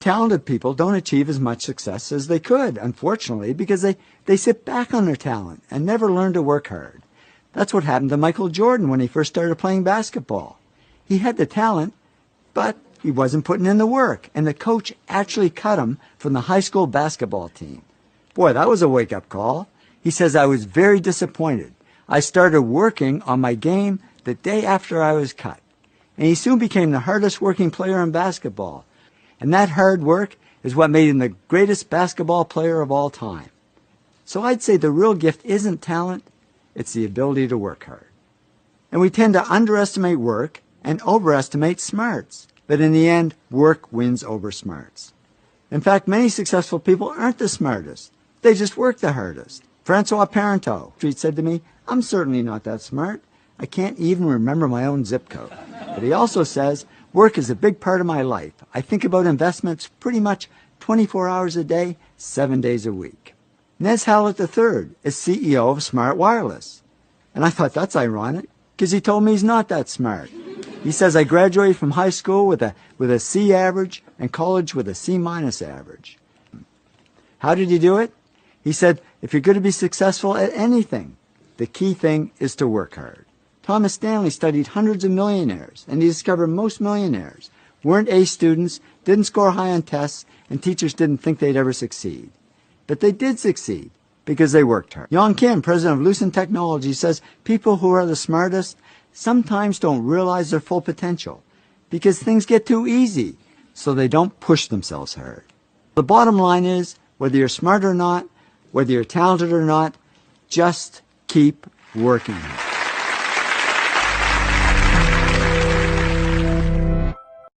Talented people don't achieve as much success as they could, unfortunately, because they sit back on their talent and never learn to work hard. That's what happened to Michael Jordan when he first started playing basketball. He had the talent, but he wasn't putting in the work, and the coach actually cut him from the high school basketball team. Boy, that was a wake-up call. He says, I was very disappointed. I started working on my game the day after I was cut. And he soon became the hardest working player in basketball. And that hard work is what made him the greatest basketball player of all time. So I'd say the real gift isn't talent, it's the ability to work hard. And we tend to underestimate work and overestimate smarts. But in the end, work wins over smarts. In fact, many successful people aren't the smartest. They just work the hardest. Francois Parenteau said to me, I'm certainly not that smart. I can't even remember my own zip code. But he also says, work is a big part of my life. I think about investments pretty much 24 hours a day, 7 days a week. Nez Hallett III is CEO of Smart Wireless. And I thought that's ironic, because he told me he's not that smart. He says, I graduated from high school with a C average and college with a C- average. How did he do it? He said, if you're going to be successful at anything, the key thing is to work hard. Thomas Stanley studied hundreds of millionaires, and he discovered most millionaires weren't A students, didn't score high on tests, and teachers didn't think they'd ever succeed. But they did succeed because they worked hard. Yong Kim, president of Lucent Technology, says people who are the smartest sometimes don't realize their full potential because things get too easy, so they don't push themselves hard. The bottom line is, whether you're smart or not, whether you're talented or not, just keep working.